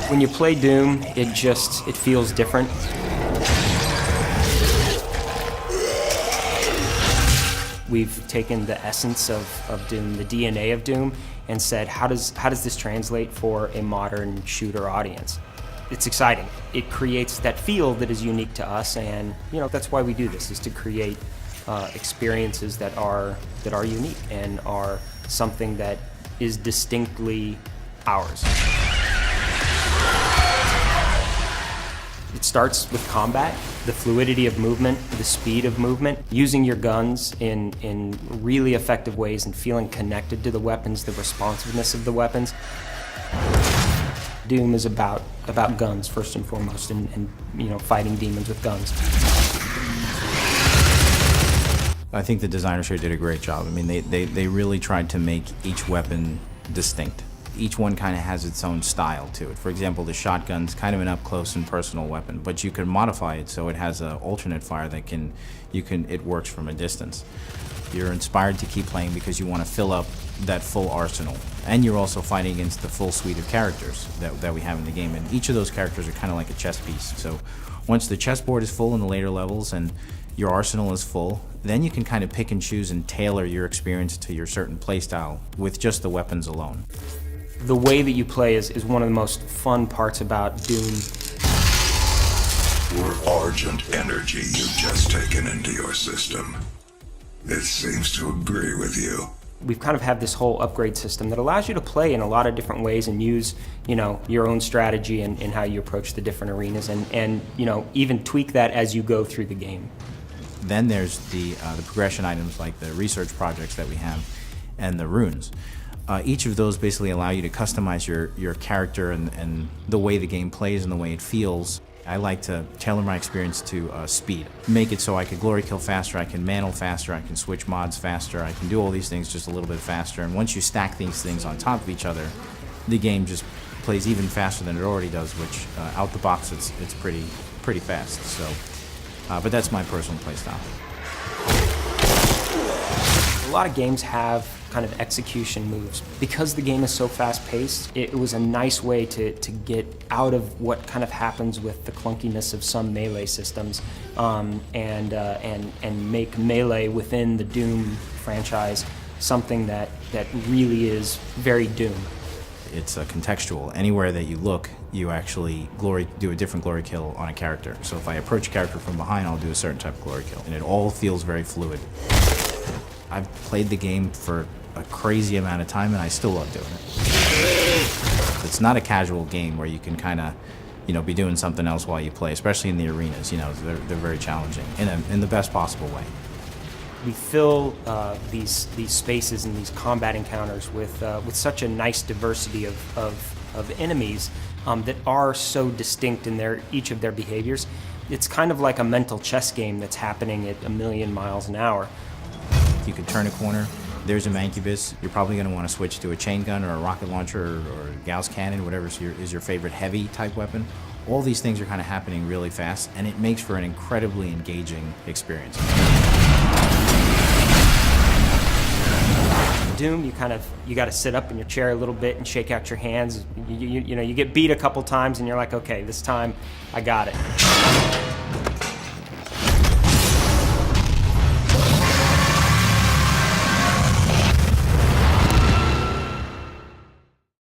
When you play Doom, it feels different. We've taken the essence of Doom, the DNA of Doom, and said, how does this translate for a modern shooter audience? It's exciting. It creates that feel that is unique to us, and that's why we do this, is to create experiences that are unique and are something that is distinctly ours. It starts with combat, the fluidity of movement, the speed of movement, using your guns in really effective ways and feeling connected to the weapons, the responsiveness of the weapons. Doom is about guns first and foremost, and fighting demons with guns. I think the designers here did a great job. I mean, they really tried to make each weapon distinct. Each one kind of has its own style to it. For example, the shotgun's kind of an up-close and personal weapon, but you can modify it so it has an alternate fire that it works from a distance. You're inspired to keep playing because you want to fill up that full arsenal. And you're also fighting against the full suite of characters that we have in the game. And each of those characters are kind of like a chess piece. So once the chessboard is full in the later levels and your arsenal is full, then you can kind of pick and choose and tailor your experience to your certain playstyle with just the weapons alone. The way that you play is one of the most fun parts about Doom. Your argent energy you've just taken into your system. It seems to agree with you. We've kind of had this whole upgrade system that allows you to play in a lot of different ways and use, your own strategy and how you approach the different arenas, and even tweak that as you go through the game. Then there's the progression items like the research projects that we have and the runes. Each of those basically allow you to customize your character and the way the game plays and the way it feels. I like to tailor my experience to speed. Make it so I can glory kill faster, I can mantle faster, I can switch mods faster, I can do all these things just a little bit faster. And once you stack these things on top of each other, the game just plays even faster than it already does, which out the box it's pretty fast. So, but that's my personal playstyle. A lot of games have kind of execution moves. Because the game is so fast-paced, it was a nice way to get out of what kind of happens with the clunkiness of some melee systems, and make melee within the Doom franchise something that really is very Doom. It's contextual. Anywhere that you look, you actually do a different glory kill on a character. So if I approach a character from behind, I'll do a certain type of glory kill, and it all feels very fluid. I've played the game for a crazy amount of time, and I still love doing it. It's not a casual game where you can kind of, be doing something else while you play, especially in the arenas. They're very challenging in the best possible way. We fill these spaces and these combat encounters with such a nice diversity of enemies that are so distinct in each of their behaviors. It's kind of like a mental chess game that's happening at 1,000,000 miles an hour. You could turn a corner, there's a Mancubus. You're probably going to want to switch to a chain gun or a rocket launcher or a Gauss cannon, whatever is your favorite heavy type weapon. All these things are kind of happening really fast, and it makes for an incredibly engaging experience. Doom, you got to sit up in your chair a little bit and shake out your hands. You get beat a couple times, and you're like, okay, this time I got it.